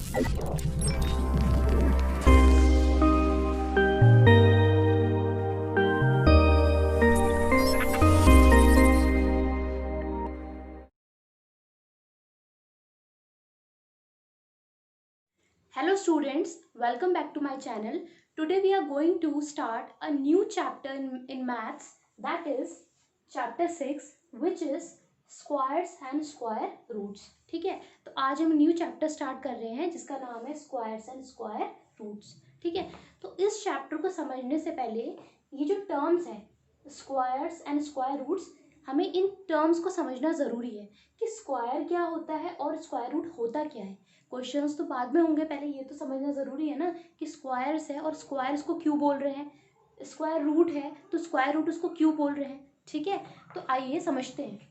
Hello students, welcome back to my channel. Today we are going to start a new chapter in maths, that is chapter 6, which is squares and square roots. ठीक है, तो आज हम new chapter start कर रहे हैं जिसका नाम है स्क्वायर्स एंड स्क्वायर रूट्स. ठीक है, तो इस चैप्टर को समझने से पहले ये जो टर्म्स है स्क्वायर्स एंड स्क्वायर रूट्स, हमें इन टर्म्स को समझना ज़रूरी है कि स्क्वायर क्या होता है और स्क्वायर रूट होता क्या है. क्वेश्चंस तो बाद में होंगे, पहले ये तो समझना ज़रूरी है ना कि स्क्वायर्स है और स्क्वायर्स को क्यों बोल रहे हैं, स्क्वायर रूट है तो स्क्वायर रूट उसको क्यों बोल रहे हैं. ठीक है, तो आइए समझते हैं.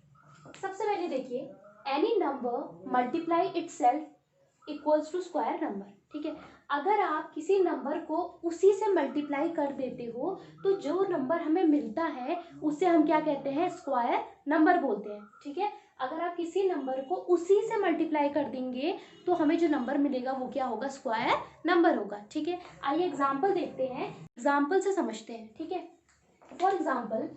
सबसे पहले देखिए, any number multiply itself equals to square number. ठीक है, अगर आप किसी नंबर को उसी से मल्टीप्लाई कर देते हो तो जो नंबर हमें मिलता है उसे हम क्या कहते हैं, स्क्वायर नंबर बोलते हैं. ठीक है, अगर आप किसी नंबर को उसी से मल्टीप्लाई कर देंगे तो हमें जो नंबर मिलेगा वो क्या होगा, स्क्वायर नंबर होगा. ठीक है, आइए एग्जाम्पल देखते हैं, एग्जाम्पल से समझते हैं. ठीक है, फॉर एग्जाम्पल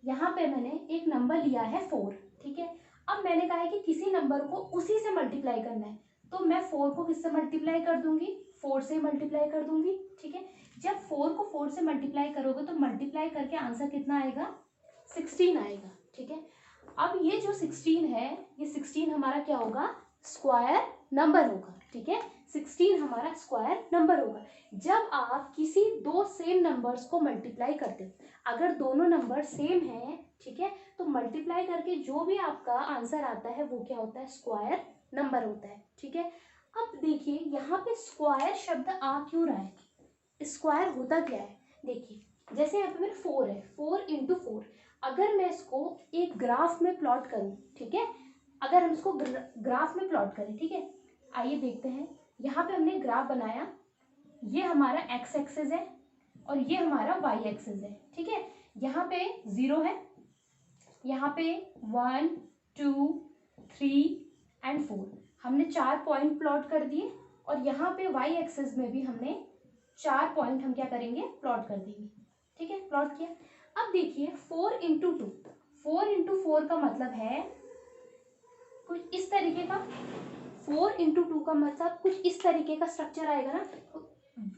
यहाँ पे मैंने एक नंबर लिया है 4. ठीक है, अब मैंने कहा है कि किसी नंबर को उसी से मल्टीप्लाई करना है, तो मैं 4 को किससे मल्टीप्लाई कर दूंगी, 4 से मल्टीप्लाई कर दूंगी. ठीक है, जब 4 को 4 से मल्टीप्लाई करोगे तो मल्टीप्लाई करके आंसर कितना आएगा, 16 आएगा. ठीक है, अब ये जो 16 है, ये 16 हमारा क्या होगा, स्क्वायर नंबर होगा. ठीक है, 16 हमारा स्क्वायर नंबर होगा. जब आप किसी दो सेम नंबर्स को मल्टीप्लाई करते हो, अगर दोनों नंबर सेम हैं, ठीक है, तो मल्टीप्लाई करके जो भी आपका आंसर आता है वो क्या होता है, स्क्वायर नंबर होता है. ठीक है, अब देखिए यहाँ पे स्क्वायर शब्द आ क्यों रहा है, स्क्वायर होता क्या है. देखिए जैसे यहाँ पे मेरे 4 है, 4 इंटू 4, अगर मैं इसको एक ग्राफ में प्लॉट करूँ, ठीक है, अगर हम इसको ग्राफ में प्लॉट करें, ठीक है, आइए देखते हैं. यहाँ पे हमने ग्राफ बनाया, ये हमारा एक्स एक्सिस है और ये हमारा वाई एक्सिस है. ठीक है, यहाँ पे 0 है, यहाँ पे 1 2 3 एंड 4, हमने 4 पॉइंट प्लॉट कर दिए और यहाँ पे वाई एक्सिस में भी हमने 4 पॉइंट हम क्या करेंगे, प्लॉट कर देंगे. ठीक है, प्लॉट किया. अब देखिए 4 इंटू 2, 4 इंटू 4 का मतलब है कुछ इस तरीके का, 4 इंटू 2 का मतलब कुछ इस तरीके का स्ट्रक्चर आएगा ना.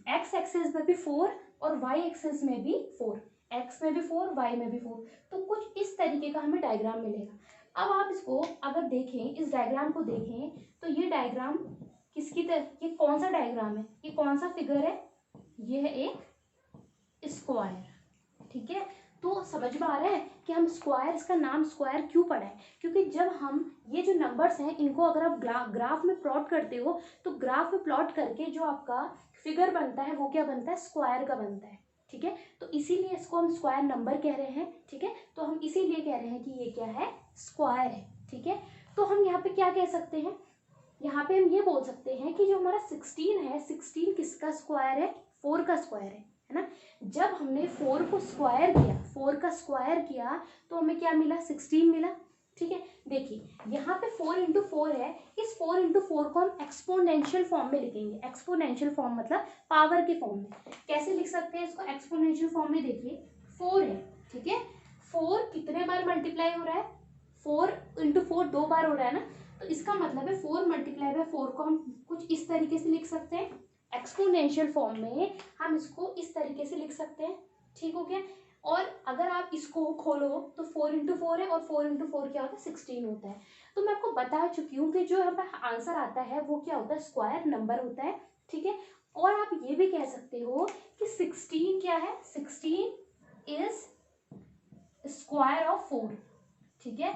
एक्स एक्सिस में भी 4 और वाई एक्सिस में भी 4, एक्स में भी 4 वाई में भी 4, तो कुछ इस तरीके का हमें डायग्राम मिलेगा. अब आप इसको अगर देखें, इस डायग्राम को देखें तो ये डायग्राम किसकी तरह, ये कौन सा डायग्राम है, ये कौन सा फिगर है, ये है एक स्क्वायर. ठीक है, तो समझ में आ रहा है कि हम स्क्वायर, इसका नाम स्क्वायर क्यों पड़ा है, क्योंकि जब हम ये जो नंबर्स हैं इनको अगर आप ग्राफ में प्लॉट करते हो तो ग्राफ में प्लॉट करके जो आपका फिगर बनता है वो क्या बनता है, स्क्वायर का बनता है. ठीक है, तो इसीलिए इसको हम स्क्वायर नंबर कह रहे हैं. ठीक है, तो हम इसीलिए कह रहे हैं कि ये क्या है, स्क्वायर है. ठीक है, तो हम यहाँ पे क्या कह सकते हैं, यहाँ पे हम ये बोल सकते हैं कि जो हमारा 16 है, 16 किसका स्क्वायर है, 4 का स्क्वायर है ना. जब हमने 4 को स्क्वायर किया, 4 का स्क्वायर किया तो हमें क्या मिला, 16 मिला. ठीक है, देखिए यहाँ पे 4 इंटू 4 है, इस 4 इंटू 4 को हम एक्सपोनेंशियल फॉर्म में लिखेंगे. एक्सपोनेंशियल फॉर्म मतलब पावर के फॉर्म में. कैसे लिख सकते हैं इसको एक्सपोनेंशियल फॉर्म में, देखिए 4 है, ठीक है, 4 कितने बार मल्टीप्लाई हो रहा है, 4 इंटू 4 2 बार हो रहा है ना, तो इसका मतलब है 4 मल्टीप्लाई बाय 4 को हम कुछ इस तरीके से लिख सकते हैं, एक्सपोनेंशियल फॉर्म में हम इसको इस तरीके से लिख सकते हैं. ठीक हो गया. और अगर आप इसको खोलो तो 4 इंटू 4 है और 4 इंटू 4 क्या होता है, 16 होता है. तो मैं आपको बता चुकी हूँ कि जो हमारा आंसर आता है वो क्या होता है, स्क्वायर नंबर होता है. ठीक है, और आप ये भी कह सकते हो कि 16 क्या है, 16 इज स्क्वायर ऑफ 4. ठीक है,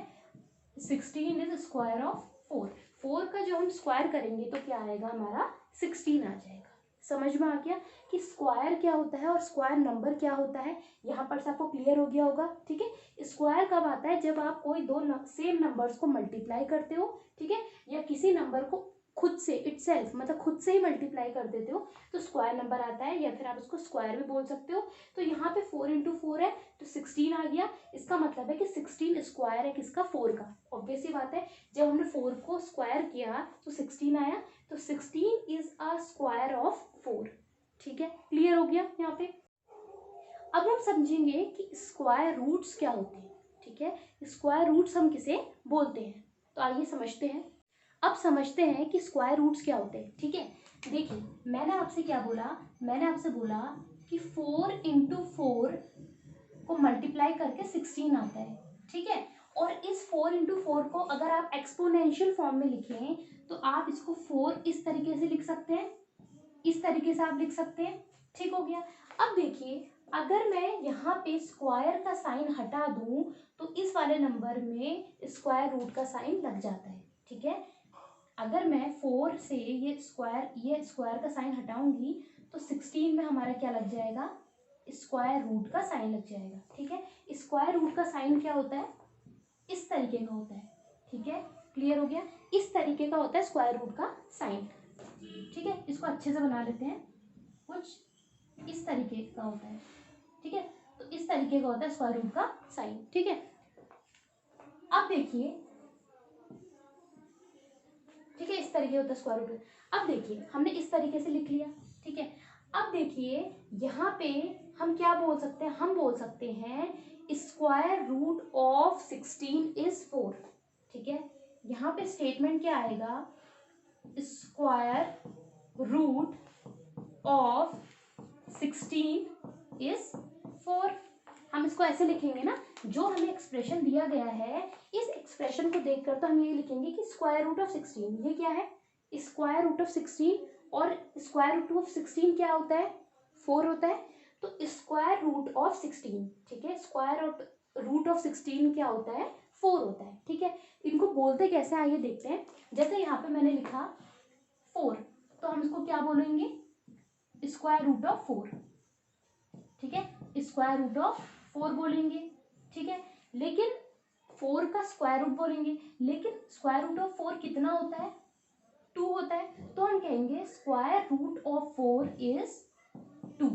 16 इज स्क्वायर ऑफ 4. 4 का जो हम स्क्वायर करेंगे तो क्या आएगा, हमारा 16 आ जाएगा. समझ में आ गया कि स्क्वायर क्या होता है और स्क्वायर नंबर क्या होता है, यहाँ पर से आपको क्लियर हो गया होगा. ठीक है, स्क्वायर कब आता है, जब आप कोई दो सेम नंबर्स को मल्टीप्लाई करते हो, ठीक है, या किसी नंबर को खुद से इटसेल्फ मतलब खुद से ही मल्टीप्लाई कर देते हो तो स्क्वायर नंबर आता है, या फिर आप उसको स्क्वायर भी बोल सकते हो। तो यहाँ पे 4 इंटू 4 है तो 16 आ गया। इसका मतलब है कि 16 स्क्वायर है किसका, 4 का। ऑब्वियस सी बात है, जब हमने 4 को स्क्वायर किया तो 16 आया, तो 16 इज अ स्क्वायर ऑफ 4। ठीक है, क्लियर हो गया यहाँ पे। अब हम समझेंगे कि स्क्वायर रूट्स क्या होते हैं। ठीक है, स्क्वायर रूट्स हम किसे बोलते हैं, तो आइए समझते हैं। अब समझते हैं कि स्क्वायर रूट्स क्या होते हैं। ठीक है, देखिए मैंने आपसे क्या बोला, मैंने आपसे बोला कि 4 इंटू 4 को मल्टीप्लाई करके 16 आता है। ठीक है, और इस 4 इंटू 4 को अगर आप एक्सपोनेंशियल फॉर्म में लिखें तो आप इसको 4 इस तरीके से लिख सकते हैं, इस तरीके से आप लिख सकते हैं। ठीक हो गया। अब देखिए, अगर मैं यहाँ पे स्क्वायर का साइन हटा दूं तो इस वाले नंबर में स्क्वायर रूट का साइन लग जाता है। ठीक है, अगर मैं 4 से ये स्क्वायर का साइन हटाऊंगी तो 16 में हमारा क्या लग जाएगा, स्क्वायर रूट का साइन लग जाएगा। ठीक है, स्क्वायर रूट का साइन क्या होता है, इस तरीके का होता है। ठीक है, क्लियर हो गया, इस तरीके का होता है स्क्वायर रूट का साइन। ठीक है, इसको अच्छे से बना लेते हैं, कुछ इस तरीके का होता है। ठीक है, तो इस तरीके का होता है स्क्वायर रूट का साइन। ठीक है, अब देखिए, ठीक है, इस तरीके होता है स्क्वायर रूट। अब देखिए हमने इस तरीके से लिख लिया। ठीक है, अब देखिए यहाँ पे हम क्या बोल सकते हैं, हम बोल सकते हैं स्क्वायर रूट ऑफ 16 इज 4। ठीक है, यहाँ पे स्टेटमेंट क्या आएगा, स्क्वायर रूट ऑफ 16 इज 4। हम इसको ऐसे लिखेंगे ना, जो हमें एक्सप्रेशन दिया गया है इस एक्सप्रेशन को देखकर तो हम ये लिखेंगे कि स्क्वायर रूट ऑफ 16 ये क्या है, स्क्वायर रूट ऑफ 16, और स्क्वायर रूट ऑफ 16 क्या होता है, 4 होता है। तो स्क्वायर रूट ऑफ 16, ठीक है, स्क्वायर रूट ऑफ 16 क्या होता है, 4 होता है। ठीक है, इनको बोलते कैसे आइए देखते हैं। जैसे यहाँ पे मैंने लिखा 4, तो हम इसको क्या बोलेंगे, स्क्वायर रूट ऑफ 4। ठीक है, स्क्वायर रूट ऑफ 4 बोलेंगे। ठीक है, लेकिन 4 का स्क्वायर रूट बोलेंगे, लेकिन स्क्वायर रूट ऑफ 4 कितना होता है, 2 होता है। तो हम कहेंगे स्क्वायर रूट ऑफ 4 इज 2।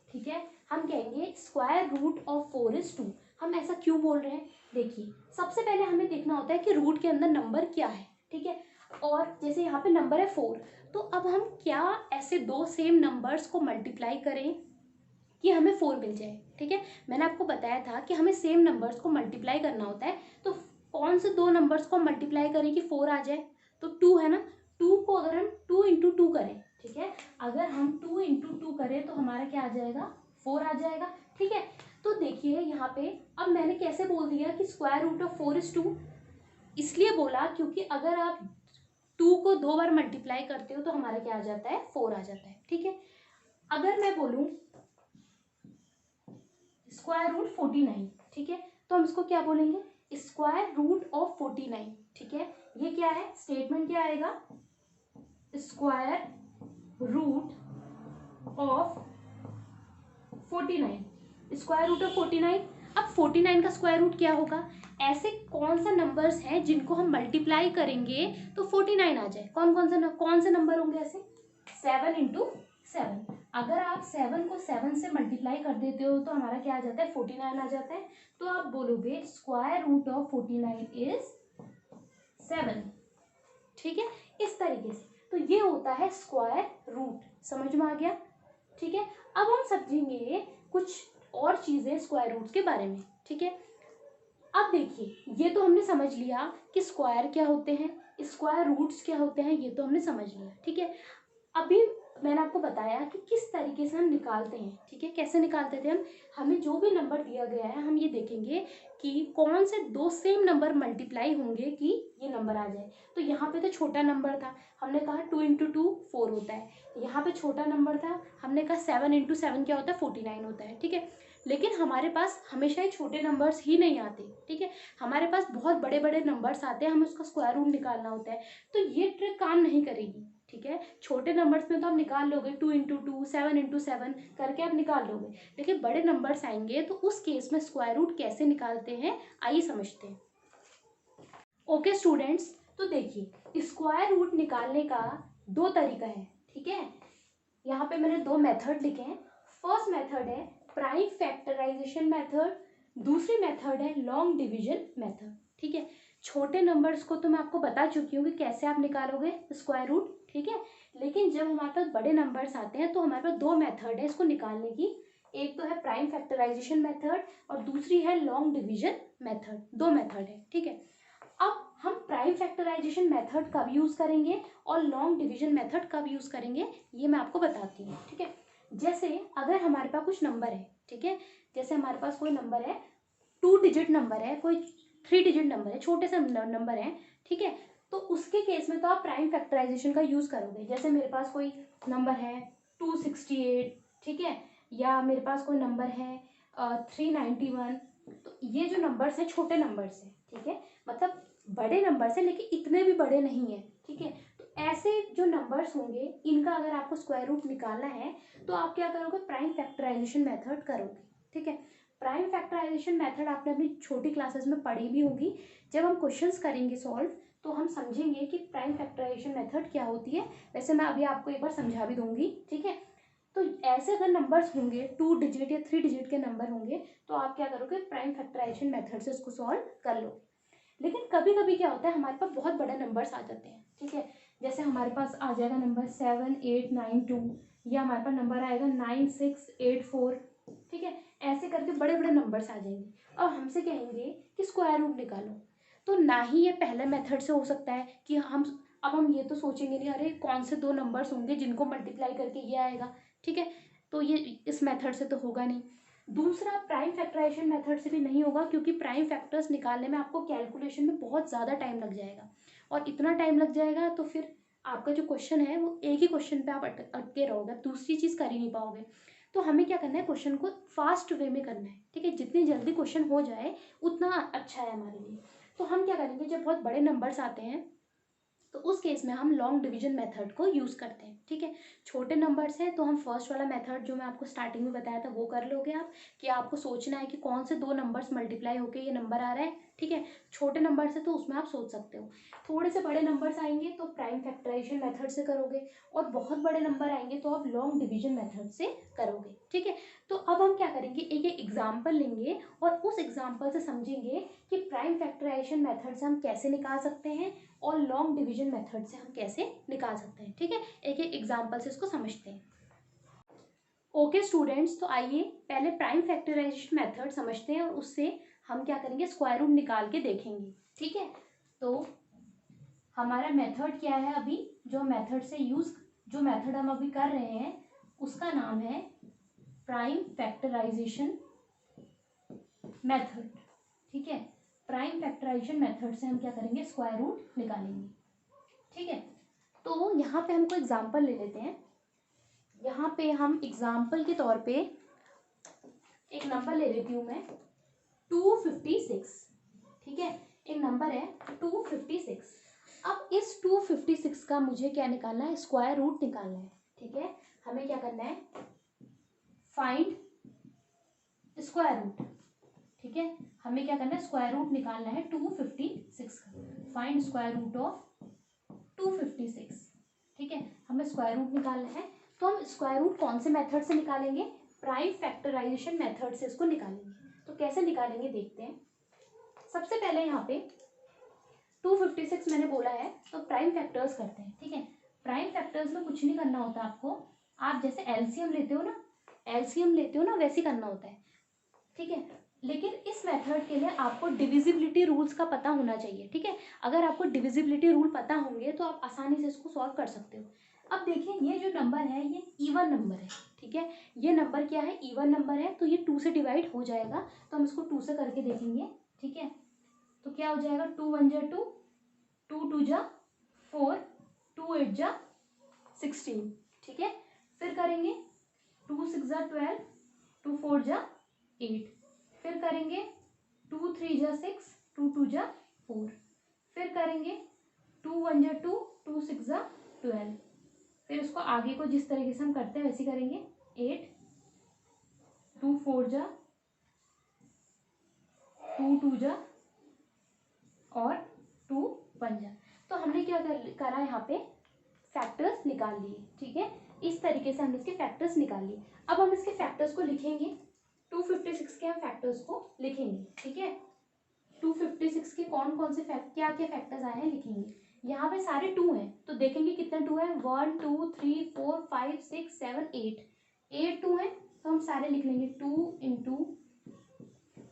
ठीक है, हम कहेंगे स्क्वायर रूट ऑफ 4 इज 2। हम ऐसा क्यों बोल रहे हैं, देखिए सबसे पहले हमें देखना होता है कि रूट के अंदर नंबर क्या है। ठीक है, और जैसे यहाँ पे नंबर है 4, तो अब हम क्या ऐसे दो सेम नंबर्स को मल्टीप्लाई करें कि हमें 4 मिल जाए। ठीक है, मैंने आपको बताया था कि हमें सेम नंबर्स को मल्टीप्लाई करना होता है। तो कौन से दो नंबर्स को मल्टीप्लाई करें कि 4 आ जाए, तो 2 है ना, 2 को अगर हम 2 इंटू 2 करें, ठीक है, अगर हम 2 इंटू 2 करें तो हमारा क्या आ जाएगा, 4 आ जाएगा। ठीक है, तो देखिए यहाँ पे अब मैंने कैसे बोल दिया कि स्क्वायर रूट ऑफ 4 इज 2, इसलिए बोला क्योंकि अगर आप 2 को 2 बार मल्टीप्लाई करते हो तो हमारा क्या आ जाता है, 4 आ जाता है। ठीक है, अगर मैं बोलूँ स्क्वायर रूट 49, ठीक है, तो हम इसको क्या बोलेंगे, स्क्वायर रूट ऑफ 49। ठीक है, ये क्या है, स्टेटमेंट क्या आएगा, square root of 49, square root of 49। अब 49 का स्क्वायर रूट क्या होगा, ऐसे कौन सा नंबर्स हैं जिनको हम मल्टीप्लाई करेंगे तो 49 आ जाए, कौन से नंबर होंगे ऐसे, 7 इंटू 7। अगर आप 7 को 7 से मल्टीप्लाई कर देते हो तो हमारा क्या आ जाता है, 49 आ जाता है। तो आप बोलोगे स्क्वायर रूट ऑफ 49 इज 7। ठीक है, इस तरीके से, तो ये होता है स्क्वायर रूट, समझ में आ गया। ठीक है, अब हम समझेंगे कुछ और चीजें स्क्वायर रूट्स के बारे में। ठीक है, अब देखिए ये तो हमने समझ लिया कि स्क्वायर क्या होते हैं, स्क्वायर रूट्स क्या होते हैं, ये तो हमने समझ लिया। ठीक है, अभी मैंने आपको बताया कि किस तरीके से हम निकालते हैं। ठीक है, कैसे निकालते थे हम, हमें जो भी नंबर दिया गया है हम ये देखेंगे कि कौन से दो सेम नंबर मल्टीप्लाई होंगे कि ये नंबर आ जाए। तो यहाँ पे तो छोटा नंबर था, हमने कहा 2 इंटू 2 4 होता है। यहाँ पे छोटा नंबर था, हमने कहा 7 इंटू 7 क्या होता है, 49 होता है। ठीक है, लेकिन हमारे पास हमेशा ही छोटे नंबर्स ही नहीं आते। ठीक है, हमारे पास बहुत बड़े बड़े नंबर्स आते हैं, हमें उसका स्क्वायर रूट निकालना होता है। तो ये ट्रिक काम नहीं करेगी। ठीक है, छोटे नंबर्स में तो आप निकाल लोगे, 2 इंटू 2 7 इंटू 7 करके आप निकाल लोगे, लेकिन बड़े नंबर्स आएंगे तो उस केस में स्क्वायर रूट कैसे निकालते हैं आइए समझते हैं। ओके स्टूडेंट्स, तो देखिए स्क्वायर रूट निकालने का दो तरीका है, ठीक है। यहाँ पे मैंने दो मेथड लिखे हैं। फर्स्ट मेथड है प्राइम फैक्टराइजेशन मेथड, दूसरी मेथड है लॉन्ग डिवीजन मेथड, ठीक है। छोटे नंबर्स को तो मैं आपको बता चुकी हूँ कि कैसे आप निकालोगे स्क्वायर रूट, ठीक है। लेकिन जब हमारे पास बड़े नंबर्स आते हैं तो हमारे पास दो मेथड है इसको निकालने की। एक तो है प्राइम फैक्टराइजेशन मेथड और दूसरी है लॉन्ग डिवीजन मेथड, दो मेथड है, ठीक है। अब हम प्राइम फैक्टराइजेशन मेथड कब यूज़ करेंगे और लॉन्ग डिवीजन मेथड कब यूज़ करेंगे ये मैं आपको बताती हूँ, ठीक है। जैसे अगर हमारे पास कुछ नंबर है, ठीक है, जैसे हमारे पास कोई नंबर है 2 डिजिट नंबर है, कोई 3 डिजिट नंबर है, छोटे से नंबर है, ठीक है। तो उसके केस में तो आप प्राइम फैक्टराइजेशन का यूज़ करोगे। जैसे मेरे पास कोई नंबर है 268, ठीक है, या मेरे पास कोई नंबर है 391। तो ये जो नंबर्स हैं छोटे नंबर्स हैं, ठीक है, मतलब बड़े नंबर्स हैं लेकिन इतने भी बड़े नहीं हैं, ठीक है। तो ऐसे जो नंबर्स होंगे इनका अगर आपको स्क्वायर रूट निकालना है तो आप क्या करोगे, प्राइम फैक्टराइजेशन मेथड करोगे, ठीक है। प्राइम फैक्टराइजेशन मेथड आपने अपनी छोटी क्लासेस में पढ़ी भी होगी। जब हम क्वेश्चंस करेंगे सॉल्व तो हम समझेंगे कि प्राइम फैक्टराइजेशन मेथड क्या होती है। वैसे मैं अभी आपको एक बार समझा भी दूंगी, ठीक है। तो ऐसे अगर नंबर्स होंगे 2 डिजिट या 3 डिजिट के नंबर होंगे तो आप क्या करोगे, प्राइम फैक्टराइजेशन मेथड से उसको सॉल्व कर लो। लेकिन कभी कभी क्या होता है हमारे पास बहुत बड़े नंबर्स आ जाते हैं, ठीक है। जैसे हमारे पास आ जाएगा नंबर 7892 या हमारे पास नंबर आएगा 9684, ठीक है। ऐसे करके बड़े बड़े नंबर्स आ जाएंगे। अब हमसे कहेंगे कि स्क्वायर रूट निकालो, तो ना ही ये पहले मेथड से हो सकता है कि हम ये तो सोचेंगे नहीं अरे कौन से दो नंबर्स होंगे जिनको मल्टीप्लाई करके ये आएगा, ठीक है। तो ये इस मेथड से तो होगा नहीं। दूसरा प्राइम फैक्टराइजेशन मेथड से भी नहीं होगा क्योंकि प्राइम फैक्टर्स निकालने में आपको कैलकुलेशन में बहुत ज़्यादा टाइम लग जाएगा और इतना टाइम लग जाएगा तो फिर आपका जो क्वेश्चन है वो एक ही क्वेश्चन पे आप अटके रहोगे, दूसरी चीज़ कर ही नहीं पाओगे। तो हमें क्या करना है, क्वेश्चन को फास्ट वे में करना है, ठीक है। जितनी जल्दी क्वेश्चन हो जाए उतना अच्छा है हमारे लिए। तो हम क्या करेंगे, जब बहुत बड़े नंबर्स आते हैं तो उस केस में हम लॉन्ग डिवीजन मेथड को यूज़ करते हैं, ठीक है। छोटे नंबर्स हैं तो हम फर्स्ट वाला मेथड जो मैं आपको स्टार्टिंग में बताया था वो कर लोगे आप, कि आपको सोचना है कि कौन से दो नंबर्स मल्टीप्लाई होकर ये नंबर आ रहा है, ठीक है। छोटे नंबर से तो उसमें आप सोच सकते हो। थोड़े से बड़े नंबर्स आएंगे तो प्राइम फैक्टराइजेशन मेथड से करोगे और बहुत बड़े नंबर आएंगे तो आप लॉन्ग डिवीजन मेथड से करोगे, ठीक है। तो अब हम क्या करेंगे, एक एक एग्जाम्पल लेंगे और उस एग्जाम्पल से समझेंगे कि प्राइम फैक्टराइजेशन मेथड से हम कैसे निकाल सकते हैं और लॉन्ग डिवीजन मेथड से हम कैसे निकाल सकते हैं, ठीक है। एक एक एग्जाम्पल से इसको समझते हैं। ओके स्टूडेंट्स, तो आइए पहले प्राइम फैक्टराइजेशन मेथड समझते हैं और उससे हम क्या करेंगे, स्क्वायर रूट निकाल के देखेंगे, ठीक है। तो हमारा मेथड क्या है, अभी जो मेथड हम अभी कर रहे हैं उसका नाम है प्राइम फैक्टराइजेशन मेथड, ठीक है। प्राइम फैक्टराइजेशन मेथड से हम क्या करेंगे, स्क्वायर रूट निकालेंगे, ठीक है। तो यहाँ पे हमको एग्जाम्पल ले लेते हैं। यहाँ पे हम एग्जाम्पल के तौर पे एक नंबर ले लेती हूँ मैं 256, ठीक है। एक नंबर है 256। अब इस 256 का मुझे क्या निकालना है, स्क्वायर रूट निकालना है, ठीक है। हमें क्या करना है, फाइंड स्क्वायर रूट, ठीक है। हमें क्या करना है, स्क्वायर रूट निकालना है 256 का। फाइंड स्क्वायर रूट ऑफ 256, ठीक है। हमें स्क्वायर रूट निकालना है तो हम स्क्वायर रूट कौन से मेथड से निकालेंगे, प्राइम फैक्टराइजेशन मेथड से इसको निकालेंगे। तो कैसे निकालेंगे देखते हैं। सबसे पहले यहाँ पे 256 मैंने बोला है तो प्राइम फैक्टर्स करते हैं, ठीक है। प्राइम फैक्टर्स में कुछ नहीं करना होता आपको, आप जैसे एलसीएम लेते हो ना वैसे करना होता है, ठीक है। लेकिन इस मेथड के लिए आपको डिविजिबिलिटी रूल्स का पता होना चाहिए, ठीक है। अगर आपको डिविजिबिलिटी रूल पता होंगे तो आप आसानी से इसको सॉल्व कर सकते हो। अब देखिए ये जो नंबर है ये इवन नंबर है, ठीक है। ये नंबर क्या है, इवन नंबर है, तो ये 2 से डिवाइड हो जाएगा। तो हम इसको 2 से करके देखेंगे, ठीक है। तो क्या हो जाएगा, 2 1 जा 2, 2 2 जा 4, 2 8 जा 16, ठीक है। फिर करेंगे 2 6 जा 12, 2 4 जा 8, फिर करेंगे 2 3 जा 6, 2 2 जा 4, फिर करेंगे 2 1 जा 2, 2 6 जा 12, फिर उसको आगे को जिस तरीके से हम करते हैं वैसे करेंगे 8, 2 4 जा 2 2 जा और 2 1 जा। तो हमने क्या करा यहाँ पे, फैक्टर्स निकाल लिए, ठीक है। इस तरीके से हमने इसके फैक्टर्स निकाल लिए। अब हम इसके फैक्टर्स को लिखेंगे, 256 के हम फैक्टर्स को लिखेंगे, ठीक है। 256 के कौन कौन से क्या क्या फैक्टर्स आए हैं लिखेंगे। यहाँ पे सारे 2 हैं तो देखेंगे कितने 2 है, 1 2 3 4 5 6 7 8, 8 2 है तो हम सारे लिख लेंगे 2 इंटू,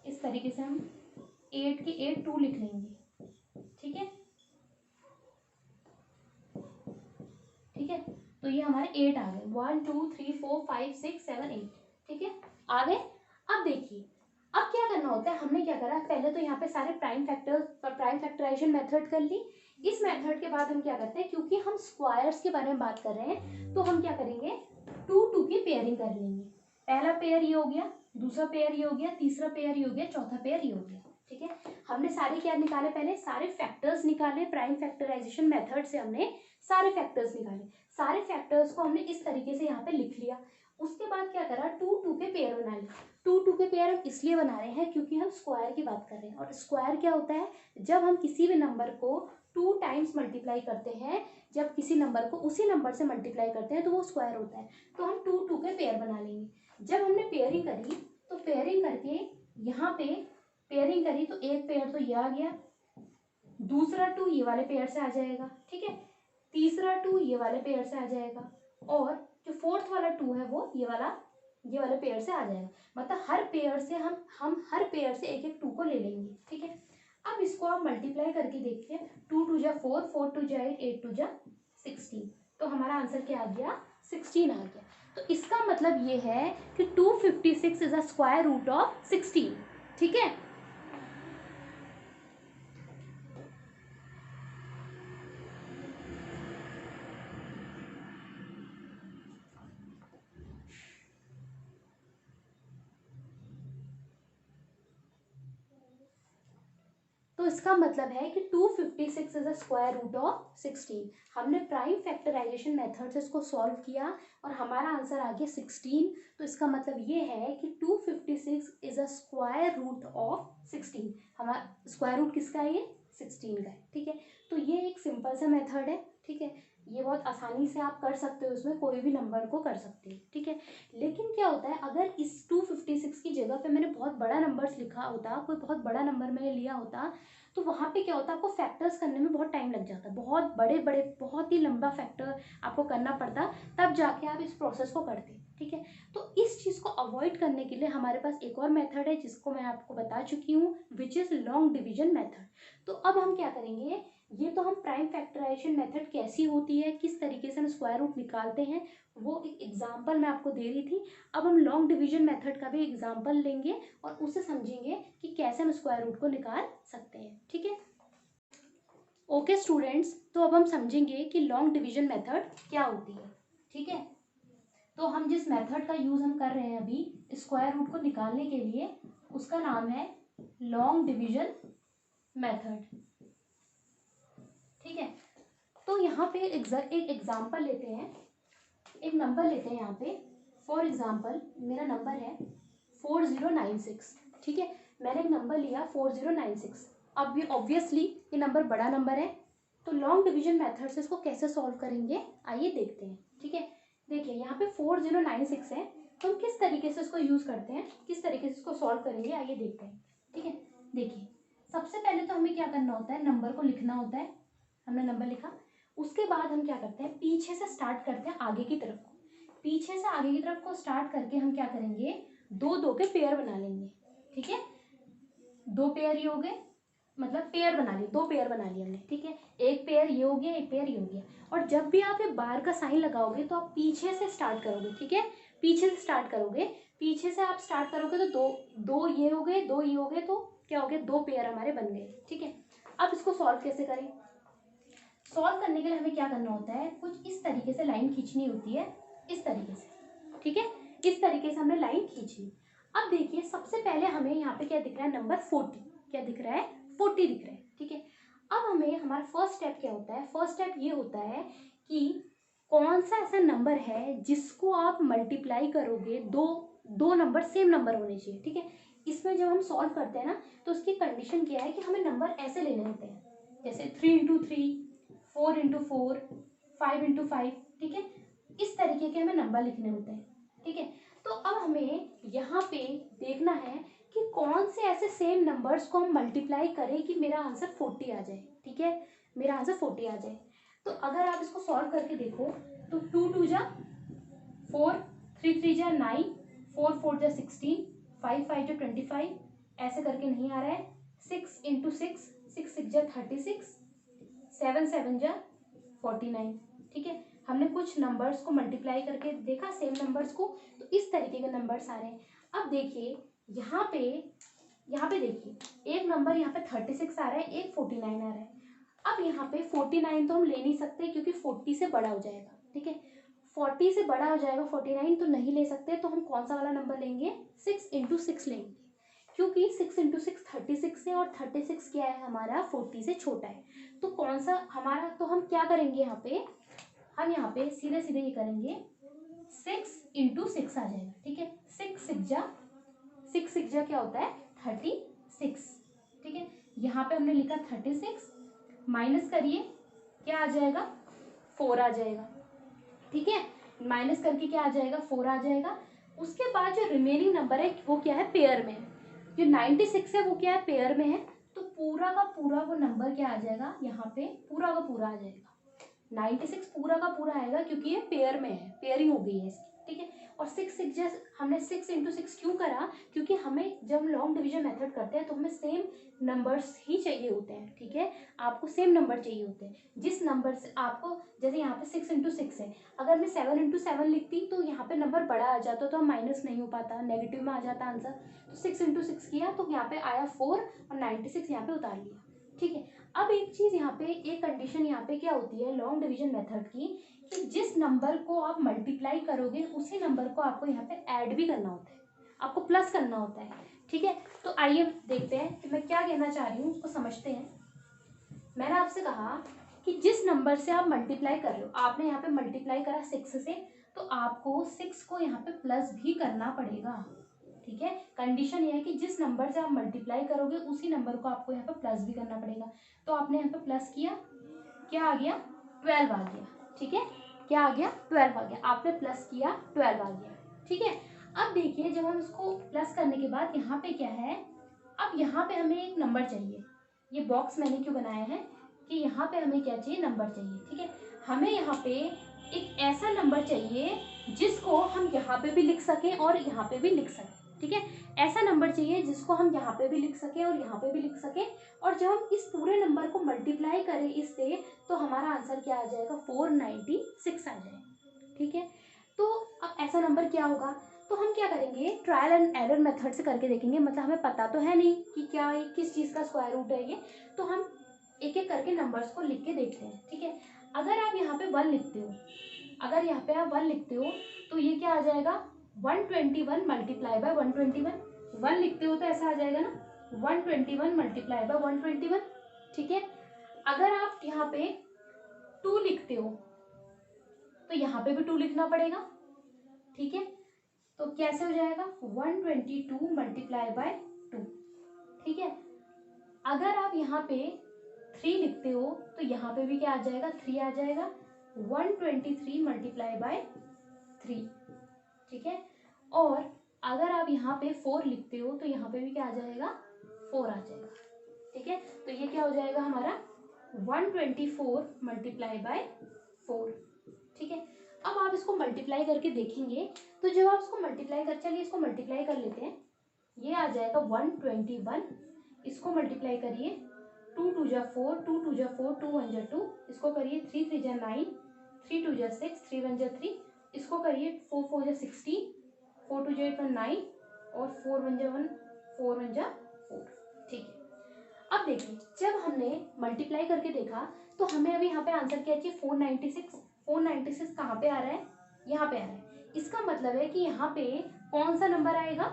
इस तरीके से हम 8 के 8 2 लिख लेंगे, ठीक है, ठीक है। तो ये हमारे 8 आ गए, 1 2 3 4 5 6 7 8, ठीक है, आ गए। अब देखिए अब क्या करना होता है, हमने क्या करा, पहले तो यहाँ पे सारे प्राइम फैक्टराइजेशन मेथड कर ली। इस मेथड के बाद हम क्या करते हैं, क्योंकि हम स्क्वायर्स के बारे में बात कर रहे हैं तो हम क्या करेंगे, 2 2 की पेयरिंग कर लेंगे। पहला पेयर ये हो गया, दूसरा पेयर ये हो गया, तीसरा पेयर ये हो गया, चौथा पेयर ये हो गया, ठीक है। हमने सारे क्या निकाले, पहले सारे फैक्टर्स निकाले, प्राइम फैक्टराइजेशन मेथड से हमने सारे फैक्टर्स निकाले। सारे फैक्टर्स को हमने इस तरीके से यहाँ पे लिख लिया। उसके बाद क्या करा, 2 2 के पेयर बना लिए। 2 2 के पेयर हम इसलिए बना रहे हैं क्योंकि हम स्क्वायर की बात कर रहे हैं, और स्क्वायर क्या होता है, जब हम किसी भी नंबर को 2 टाइम्स मल्टीप्लाई करते हैं, जब किसी नंबर को उसी नंबर से मल्टीप्लाई करते हैं तो वो स्क्वायर होता है। तो हम 2 2 के पेयर बना लेंगे। जब हमने पेयरिंग करी तो पेयरिंग करके यहाँ पे पेयरिंग करी तो एक पेयर तो ये आ गया, दूसरा 2 ये वाले पेयर से आ जाएगा, ठीक है, तीसरा 2 ये वाले पेयर से आ जाएगा, और जो फोर्थ वाला 2 है वो ये वाले पेयर से आ जाएगा। मतलब हर पेयर से हम हर पेयर से एक एक 2 को ले लेंगे, ठीक है। अब इसको आप मल्टीप्लाई करके देखिए, 2 2 जा 4, 4 2 जा 8, 8 2 जा 16, तो हमारा आंसर क्या आ गया, 16 आ गया। तो इसका मतलब ये है कि 256 is a square root of 16, ठीक है। तो इसका मतलब है कि 256 is a square root of 16। हमने प्राइम फैक्टराइजेशन मेथड से इसको सॉल्व किया और हमारा आंसर आ गया 16। तो इसका मतलब ये है कि 256 is a square root of 16। हमारा स्क्वायर रूट किसका है, ये 16 का है, ठीक है। तो ये एक सिंपल सा मेथड है, ठीक है। ये बहुत आसानी से आप कर सकते हो, इसमें कोई भी नंबर को कर सकते हैं, ठीक है। लेकिन क्या होता है, अगर इस 256 की जगह पे मैंने बहुत बड़ा नंबर्स लिखा होता, कोई बहुत बड़ा नंबर मैंने लिया होता, तो वहाँ पे क्या होता है, आपको फैक्टर्स करने में बहुत टाइम लग जाता, बहुत बड़े बड़े बहुत ही लंबा फैक्टर आपको करना पड़ता, तब जाके आप इस प्रोसेस को करते, ठीक है। तो इस चीज़ को अवॉइड करने के लिए हमारे पास एक और मेथड है जिसको मैं आपको बता चुकी हूँ, which is long division method. तो अब हम क्या करेंगे, ये तो हम प्राइम फैक्टराइजेशन मेथड कैसी होती है, किस तरीके से हम स्क्वायर रूट निकालते हैं, वो एक एग्जाम्पल मैं आपको दे रही थी। अब हम लॉन्ग डिवीजन मेथड का भी एग्जाम्पल लेंगे और उससे समझेंगे कि कैसे हम स्क्वायर रूट को निकाल सकते हैं, ठीक है। ओके स्टूडेंट्स, तो अब हम समझेंगे कि लॉन्ग डिवीजन मेथड क्या होती है, ठीक है। तो हम जिस मेथड का यूज़ हम कर रहे हैं अभी स्क्वायर रूट को निकालने के लिए, उसका नाम है लॉन्ग डिवीजन मेथड, ठीक है। तो यहाँ पे एक एग्जाम्पल लेते हैं, एक नंबर लेते हैं यहाँ पे। फॉर एग्जाम्पल मेरा नंबर है 4096, ठीक है। मैंने एक नंबर लिया 4096। अब ये ऑब्वियसली ये नंबर बड़ा नंबर है, तो लॉन्ग डिवीजन मेथड से इसको कैसे सॉल्व करेंगे आइए देखते हैं, ठीक है। देखिए यहाँ पे 4096 है, तो हम किस तरीके से इसको यूज़ करते हैं, किस तरीके से इसको सॉल्व करेंगे आइए देखते हैं, ठीक है। देखिए सबसे पहले तो हमें क्या करना होता है, नंबर को लिखना होता है। हमने नंबर लिखा, उसके बाद हम क्या करते हैं, पीछे से स्टार्ट करते हैं आगे की तरफ को, पीछे से आगे की तरफ को स्टार्ट करके हम क्या करेंगे, 2 2 के पेयर बना लेंगे, ठीक है। 2 पेयर ये हो गए, मतलब पेयर बना लिए, 2 पेयर बना लिए हमने, ठीक है। एक पेयर ये हो गया, एक पेयर ये हो गया। और जब भी आप ये बार का साइन लगाओगे तो आप पीछे से स्टार्ट करोगे, ठीक है, पीछे से स्टार्ट करोगे। पीछे से आप स्टार्ट करोगे तो दो ये हो गए, 2 ये हो गए, तो क्या हो गया, 2 पेयर हमारे बन गए, ठीक है। अब इसको सॉल्व कैसे करें, सॉल्व करने के लिए हमें क्या करना होता है, कुछ इस तरीके से लाइन खींचनी होती है, इस तरीके से, ठीक है। इस तरीके से हमने लाइन खींच ली। अब देखिए सबसे पहले हमें यहाँ पे क्या दिख रहा है, नंबर 40, क्या दिख रहा है, 40 दिख रहा है, ठीक है। अब हमें हमारा फर्स्ट स्टेप क्या होता है, फर्स्ट स्टेप ये होता है कि कौन सा ऐसा नंबर है जिसको आप मल्टीप्लाई करोगे, दो नंबर सेम नंबर होने चाहिए, ठीक है। इसमें जब हम सॉल्व करते हैं ना, तो उसकी कंडीशन क्या है कि हमें नंबर ऐसे लेने होते हैं, जैसे 3 into 3, 4 × 4, 5 × 5, ठीक है। इस तरीके के हमें नंबर लिखने होते हैं, ठीक है। तो अब हमें यहाँ पे देखना है कि कौन से ऐसे सेम नंबर्स को हम मल्टीप्लाई करें कि मेरा आंसर 40 आ जाए, ठीक है, मेरा आंसर 40 आ जाए। तो अगर आप इसको सॉल्व करके देखो तो 2 × 2 = 4, 3 × 3 = 9, 4 × 4 = 16, 5 × 5 = 25, ऐसे करके नहीं आ रहा है। 6 × 6, 6 × 6 = 36, 7 × 7 = 49, ठीक है। हमने कुछ नंबर्स को मल्टीप्लाई करके देखा सेम नंबर्स को, तो इस तरीके के नंबर्स आ रहे हैं। अब देखिए यहाँ पे देखिए एक नंबर यहाँ पे 36 आ रहा है, एक 49 आ रहा है। अब यहाँ पे 49 तो हम ले नहीं सकते क्योंकि 40 से बड़ा हो जाएगा, ठीक है। 40 से बड़ा हो जाएगा 49, तो नहीं ले सकते। तो हम कौन सा वाला नंबर लेंगे? 6 × 6 लेंगे, क्योंकि 6 × 6 36 है और 36 क्या है हमारा 40 से छोटा है। तो कौन सा हमारा, तो हम क्या करेंगे यहाँ पे, हम यहाँ पे सीधे सीधे ये करेंगे 6 × 6 आ जाएगा, ठीक है। 6 × 6 क्या होता है 36, ठीक है। यहाँ पे हमने लिखा 36, माइनस करिए क्या आ जाएगा 4 आ जाएगा, ठीक है। माइनस करके क्या आ जाएगा 4 आ जाएगा। उसके बाद जो रिमेनिंग नंबर है वो क्या है पेयर में है, जो 96 है वो क्या है पेयर में है। तो पूरा का पूरा वो नंबर क्या आ जाएगा यहाँ पे पूरा का पूरा आ जाएगा 96 पूरा का पूरा आएगा, क्योंकि ये पेयर में है, पेयरिंग हो गई है इसकी, ठीक है। और 6 हमने 6 × 6 क्यों करा, क्योंकि हमें जब लॉन्ग डिवीजन मेथड करते हैं तो हमें सेम नंबर्स ही चाहिए होते हैं, ठीक है। आपको सेम नंबर चाहिए होते हैं। जिस नंबर से आपको, जैसे यहाँ पे 6 × 6 है, अगर मैं 7 × 7 लिखती तो यहाँ पे नंबर बड़ा आ जाता, तो माइनस नहीं हो पाता, नेगेटिव में आ जाता आंसर। तो 6 × 6 किया तो यहाँ पे आया 4 और 96 यहाँ पे उतार लिया, ठीक है। अब एक चीज यहाँ पे, एक कंडीशन यहाँ पे क्या होती है लॉन्ग डिवीजन मेथड की, कि जिस नंबर को आप मल्टीप्लाई करोगे उसी नंबर को आपको यहाँ पे ऐड भी करना होता है, आपको प्लस करना होता है, ठीक है। तो आइए देखते हैं कि मैं क्या कहना चाह रही हूँ, उसको समझते हैं। मैंने आपसे कहा कि जिस नंबर से आप मल्टीप्लाई कर रहे हो, आपने यहाँ पे मल्टीप्लाई करा 6 से, तो आपको 6 को यहाँ पे प्लस भी करना पड़ेगा, ठीक है। कंडीशन ये है कि जिस नंबर से आप मल्टीप्लाई करोगे उसी नंबर को आपको यहाँ पे प्लस भी करना पड़ेगा। तो आपने यहाँ पे प्लस किया, क्या आ गया 12 आ गया, ठीक है। क्या आ गया 12 आ गया, आपने प्लस किया 12 आ गया, ठीक है। अब देखिए जब हम इसको प्लस करने के बाद यहाँ पे क्या है, अब यहाँ पे हमें एक नंबर चाहिए। ये बॉक्स मैंने क्यों बनाया है कि यहाँ पे हमें क्या चाहिए नंबर चाहिए, ठीक है। हमें यहाँ पे एक ऐसा नंबर चाहिए जिसको हम यहाँ पे भी लिख सकें और यहाँ पे भी लिख सकें, ठीक है। ऐसा नंबर चाहिए जिसको हम यहाँ पे भी लिख सकें और यहाँ पे भी लिख सकें, और जब हम इस पूरे नंबर को मल्टीप्लाई करें इससे तो हमारा आंसर क्या आ जाएगा 496 आ जाएगा, ठीक है। तो अब ऐसा नंबर क्या होगा, तो हम क्या करेंगे ट्रायल एंड एरर मेथड से करके देखेंगे। मतलब हमें पता तो है नहीं कि क्या ये किस चीज़ का स्क्वायर रूट है ये, तो हम एक एक करके नंबर्स को लिख के देखते हैं, ठीक है। अगर आप यहाँ पे 1 लिखते हो, अगर यहाँ पे आप 1 लिखते हो तो ये क्या आ जाएगा 121 मल्टीप्लाई बाय 121। 1 लिखते हो तो ऐसा आ जाएगा ना 121 मल्टीप्लाई बाय 121, ठीक है। अगर आप यहाँ पे 2 लिखते हो तो यहाँ पे भी 2 लिखना पड़ेगा, ठीक है। तो कैसे हो जाएगा 122 मल्टीप्लाई बाय 2, ठीक है। अगर आप यहाँ पे 3 लिखते हो तो यहाँ पे भी क्या आ जाएगा 3 आ जाएगा, 123 मल्टीप्लाई बाय 3, ठीक है। और अगर आप यहाँ पे 4 लिखते हो तो यहाँ पे भी क्या आ जाएगा 4 आ जाएगा, ठीक है। तो ये क्या हो जाएगा हमारा 124 मल्टीप्लाई बाय 4, ठीक है। अब आप इसको मल्टीप्लाई करके देखेंगे तो जब आप इसको मल्टीप्लाई कर, चलिए इसको मल्टीप्लाई कर लेते हैं। ये आ जाएगा 121, इसको मल्टीप्लाई करिए 2 × 2 = 4, 2 × 2 = 4, 2 × 1 = 2, इसको करिए 3 × 3 = 9, 3 × 2 = 6, 3 × 1 = 3, इसको करिए 4 × 4 = 16, 4 × 2 = 8 = 9 और 4 × 1 = 1, 4 × 1 = 4, ठीक है। अब देखिए जब हमने मल्टीप्लाई करके देखा तो हमें अभी यहाँ पे आंसर क्या चाहिए 496। 496 कहाँ पे आ रहा है, यहाँ पे आ रहा है। इसका मतलब है कि यहाँ पे कौन सा नंबर आएगा,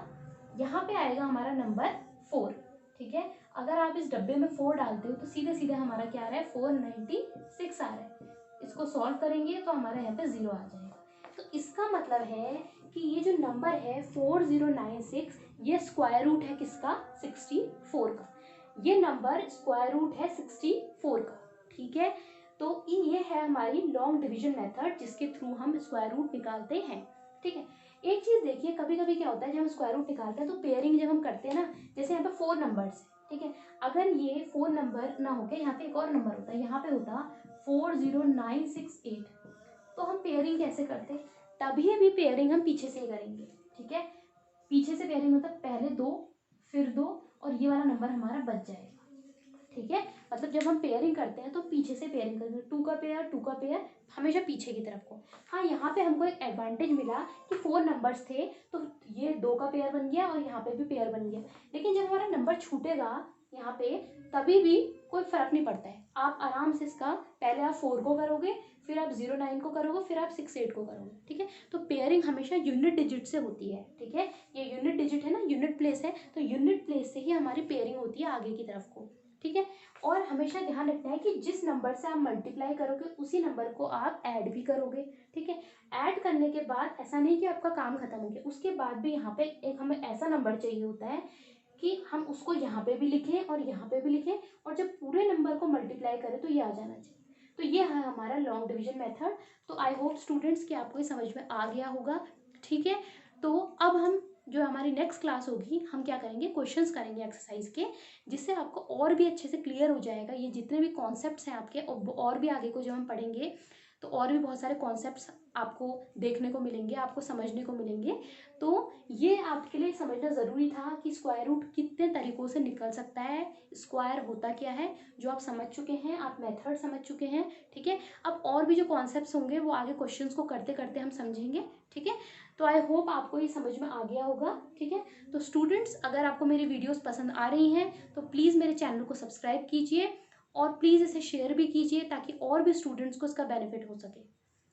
यहाँ पे आएगा हमारा नंबर 4, ठीक है। अगर आप इस डब्बे में 4 डालते हो तो सीधे सीधे हमारा क्या आ रहा है 496 आ रहा है। इसको सॉल्व करेंगे तो हमारा यहाँ पे 0 आ जाएगा। तो इसका मतलब है कि ये जो नंबर है 4096 ये स्क्वायर रूट है किसका 64 का। ये नंबर स्क्वायर रूट है 64 का, ठीक है। तो ये है हमारी लॉन्ग डिवीजन मेथड जिसके थ्रू हम स्क्वायर रूट निकालते हैं। ठीक है, एक चीज़ देखिए, कभी कभी क्या होता है जब हम स्क्वायर रूट निकालते हैं तो पेयरिंग जब हम करते हैं ना, जैसे यहाँ पे 4 नंबर्स है, ठीक है, अगर ये 4 नंबर ना होके यहाँ पे एक और नंबर होता है, यहाँ पे होता 40968, तो हम पेयरिंग कैसे करते, तभी भी पेयरिंग हम पीछे से ही करेंगे। ठीक है, पीछे से पेयरिंग मतलब पहले 2 फिर 2 और ये वाला नंबर हमारा बच जाएगा। ठीक है, मतलब जब हम पेयरिंग करते हैं तो पीछे से पेयरिंग करेंगे, 2 का पेयर हमेशा पीछे की तरफ को। हाँ, यहाँ पे हमको एक एडवांटेज मिला कि 4 नंबर्स थे तो ये 2 का पेयर बन गया और यहाँ पे भी पेयर बन गया, लेकिन जब हमारा नंबर छूटेगा यहाँ पे तभी भी कोई फर्क नहीं पड़ता है। आप आराम से इसका पहले आप 4 को करोगे, फिर आप 09 को करोगे, फिर आप 68 को करोगे। ठीक है, तो पेयरिंग हमेशा यूनिट डिजिट से होती है। ठीक है, ये यूनिट डिजिट है ना, यूनिट प्लेस है, तो यूनिट प्लेस से ही हमारी पेयरिंग होती है आगे की तरफ को। ठीक है, और हमेशा ध्यान रखना है कि जिस नंबर से आप मल्टीप्लाई करोगे उसी नंबर को आप ऐड भी करोगे। ठीक है, ऐड करने के बाद ऐसा नहीं कि आपका काम खत्म हो गया, उसके बाद भी यहाँ पे एक हमें ऐसा नंबर चाहिए होता है कि हम उसको यहाँ पे भी लिखें और यहाँ पे भी लिखें, और जब पूरे नंबर को मल्टीप्लाई करें तो ये आ जाना चाहिए। तो ये है हमारा लॉन्ग डिवीजन मेथड। तो आई होप स्टूडेंट्स कि आपको ये समझ में आ गया होगा। ठीक है, तो अब हम जो हमारी नेक्स्ट क्लास होगी हम क्या करेंगे, क्वेश्चंस करेंगे एक्सरसाइज के, जिससे आपको और भी अच्छे से क्लियर हो जाएगा ये जितने भी कॉन्सेप्ट्स हैं आपके, और भी आगे को जब हम पढ़ेंगे तो और भी बहुत सारे कॉन्सेप्ट्स आपको देखने को मिलेंगे, आपको समझने को मिलेंगे। तो ये आपके लिए समझना ज़रूरी था कि स्क्वायर रूट कितने तरीक़ों से निकल सकता है, स्क्वायर होता क्या है, जो आप समझ चुके हैं, आप मेथड समझ चुके हैं। ठीक है, अब और भी जो कॉन्सेप्ट्स होंगे वो आगे क्वेश्चंस को करते करते हम समझेंगे। ठीक है, तो आई होप आपको ये समझ में आ गया होगा। ठीक है, तो स्टूडेंट्स अगर आपको मेरी वीडियोस पसंद आ रही हैं तो प्लीज़ मेरे चैनल को सब्सक्राइब कीजिए और प्लीज़ इसे शेयर भी कीजिए ताकि और भी स्टूडेंट्स को इसका बेनिफिट हो सके।